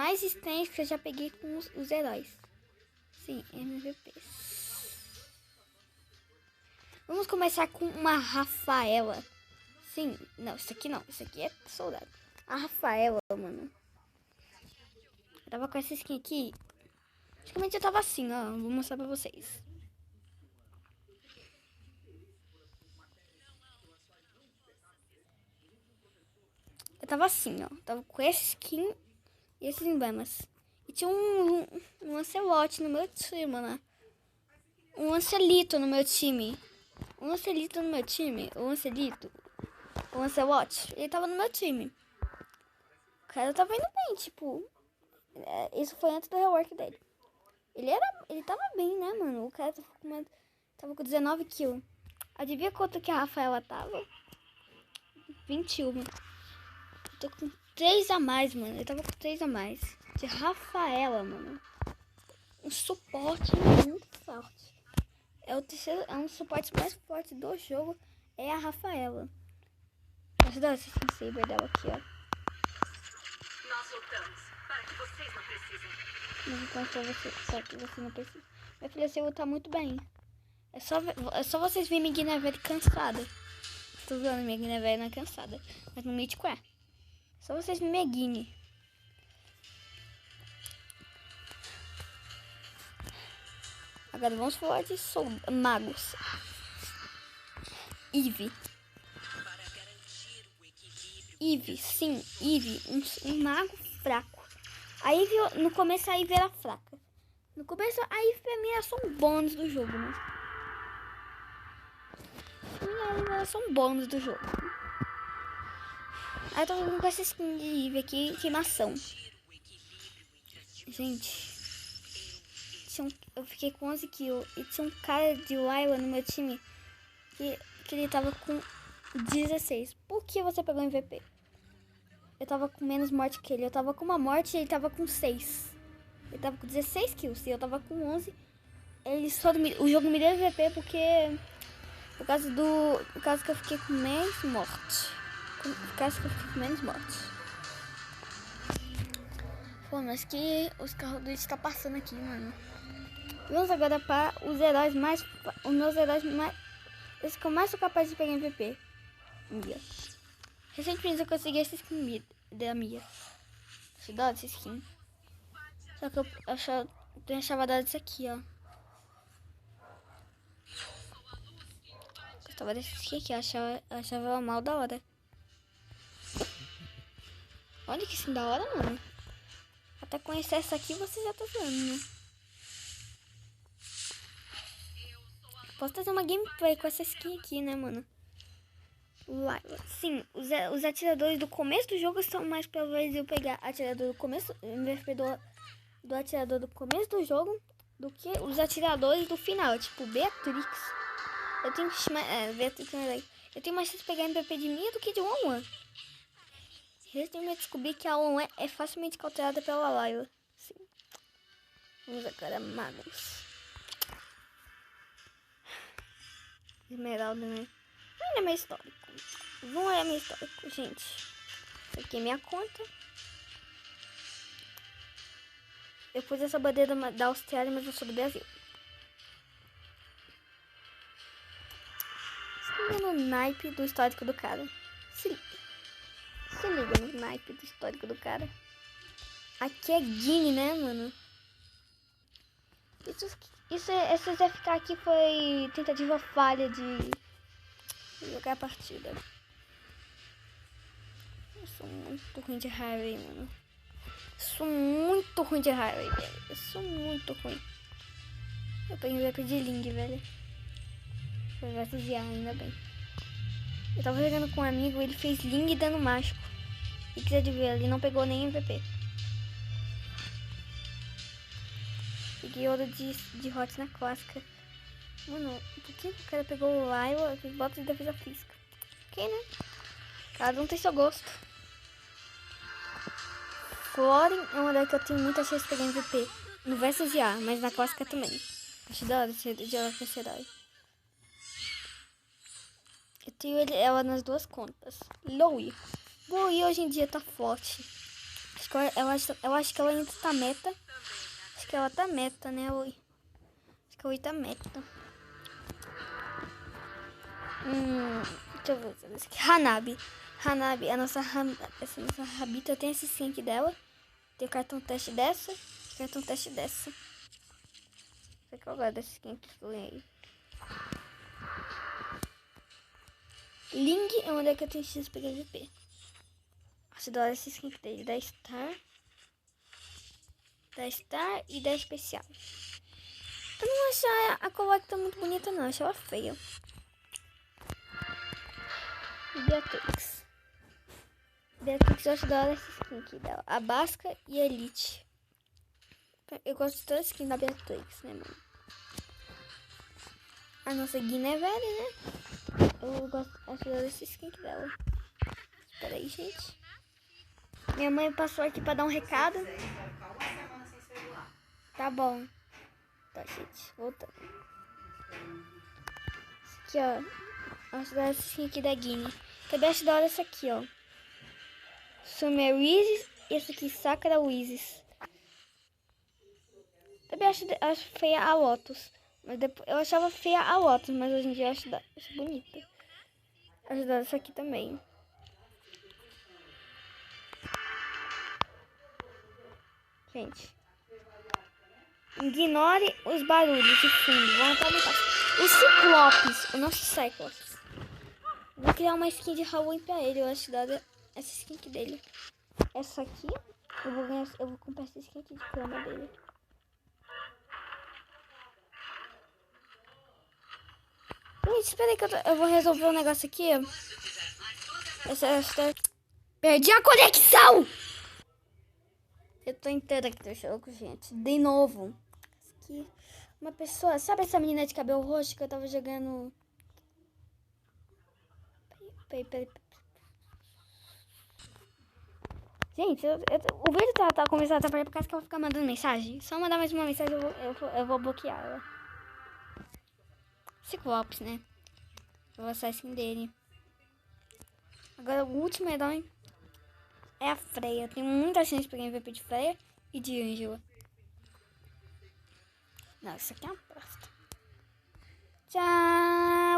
mais estranhas que eu já peguei com os heróis. Sim, MVP. Vamos começar com uma Rafaela. Sim, não, isso aqui não. Isso aqui é soldado. A Rafaela, mano. Eu tava com essa skin aqui. Praticamente eu tava assim, ó. Vou mostrar pra vocês. Eu tava assim, ó. Tava com essa skin e esses emblemas. E tinha um Lancelot no meu time, né? Um Lancelito no meu time. Um Lancelito no meu time. O Lancelito. O Lancelot. Ele tava no meu time. O cara tava indo bem, tipo. Isso foi antes do rework dele. Ele tava bem, né, mano? O cara tava com 19 kills. Adivinha quanto que a Rafaela tava? 21. Tô com 3 a mais, mano. Eu tava com 3 a mais. De Rafaela, mano. Um suporte muito forte. É um dos suportes mais fortes do jogo. É a Rafaela. Deixa eu dar esse saber dela aqui, ó. Nós lutamos para que vocês não precisem. Mas então só que você não precisa. Minha filha, você luta muito bem. É só vocês verem minha Guinevere cansada. Tô usando minha Guinevere não é cansada. Mas no mítico é. Só vocês verem minha Guine. Agora vamos falar de magos. Eve. Eve, sim, Eve. Um mago fraco. A Eve, no começo a Eve era fraca. No começo a Eve pra mim era só um bônus do jogo, né? Pra mim a Eve era só um bônus do jogo. Aí eu tô com essa skin de Eve aqui, queimação. Gente. Eu fiquei com 11 kills. E tinha um cara de Lila no meu time que ele tava com 16. Por que você pegou MVP? Eu tava com menos morte que ele. Eu tava com uma morte e ele tava com 6. Ele tava com 16 kills e eu tava com 11. O jogo me deu MVP porque... Por causa que eu fiquei com menos morte. Por causa que eu fiquei com menos morte. Pô, mas que os carros deles tá passando aqui, mano. Vamos agora para os heróis mais... Os meus heróis mais... Esse que eu mais sou capaz de pegar MVP. Mia. Recentemente eu consegui essa skin da Mia. Eu dó dessa skin. Só que eu achava dó disso aqui, ó. Gostava dessa skin aqui, eu achava ela mal da hora. Olha que skin da hora, mano. Até conhecer essa aqui você já tá vendo, né? Posso fazer uma gameplay com essa skin aqui, né, mano? Sim, os atiradores do começo do jogo são mais prováveis de eu pegar atirador do começo, MVP do atirador do começo do jogo, do que os atiradores do final, tipo Beatrix. Eu tenho Beatrix, eu tenho mais chance de pegar MVP de Mia do que de One. Recentemente descobri que a One é facilmente cauterada pela Layla. Sim. Vamos agora magos. Esmeralda, né? Não é meu histórico. Vamos olhar meu histórico, gente. Isso aqui é minha conta. Eu pus essa bandeira da Austrália, mas eu sou do Brasil. Se liga no naipe do histórico do cara. Se liga no naipe do histórico do cara. Aqui é Guine, né, mano? Esse FK aqui foi tentativa falha de jogar a partida. Eu sou muito ruim de Harry, mano. Sou muito ruim de Harry, velho. Eu sou muito ruim. Eu peguei o de Ling, velho. Foi versus Yar, ainda bem. Eu tava jogando com um amigo, ele fez Ling e dano mágico. E quiser de ver, ele não pegou nem MVP. Peguei ouro de Hot na clássica. Mano, por que o cara pegou o Lyle e fez bota de defesa física? Ok, né? Cada um tem seu gosto. Florin é uma que eu tenho muita chance de pegar MVP. No versus A, mas na clássica também. Acho da hora de jogar com esse herói. Eu tenho ela nas duas contas. Loui hoje em dia tá forte. Eu acho que ela ainda tá meta. Acho que ela tá meta, né, Oi? Acho que a Oi tá meta. Deixa eu ver. Esse aqui. Hanabi. Hanabi, essa nossa Rabita tem esse skin aqui dela. Tem o cartão teste dessa. Cartão teste dessa. Só que eu gosto dessa skin que eu ganhei. Ling é uma que eu tenho X pra PVP. Nossa, adoro essa skin que tem da Star. Da Star e da Especial. Eu não acho a Collecta muito bonita, não. Eu acho ela feia. Beatrix. Beatrix, eu acho da hora essa skin aqui dela. A Basca e a Elite. Eu gosto de toda a skin da Beatrix, né, mano? A nossa Guina é velha, né? Eu acho da hora essa skin aqui dela. Espera aí, gente. Minha mãe passou aqui pra dar um recado. Tá bom. Tá, gente. Voltando. Esse aqui, ó. Acho da hora essa skin aqui da Guine. Também acho da hora essa aqui, ó. Summer Wizes. E essa aqui, Sakura Wizes. Também acho feia a Lotus. Mas depois, eu achava feia a Lotus, mas hoje em dia eu acho bonita. Acho da hora essa aqui também. Gente. Ignore os barulhos de fundo. Vão aumentar. O Ciclopes. O nosso Cyclops. Vou criar uma skin de Halloween pra ele. Eu acho da hora essa skin aqui dele. Essa aqui. Eu vou comprar essa skin aqui de cama dele. Gente, espera aí que eu vou resolver um negócio aqui. Perdi a conexão! Eu tô inteira aqui, tô choco, gente. De novo. Aqui. Uma pessoa... Sabe essa menina de cabelo roxo que eu tava jogando... Peraí. Gente, o vídeo tá começando a atrapalhar por causa que ela fica mandando mensagem. Só mandar mais uma mensagem eu vou bloquear ela. Ciclopes, né? Eu vou sair assim dele. Agora o último herói é a Freya. Tem muita chance pra MVP de Freya e de Angela. Não, isso aqui é uma bosta. Tchau!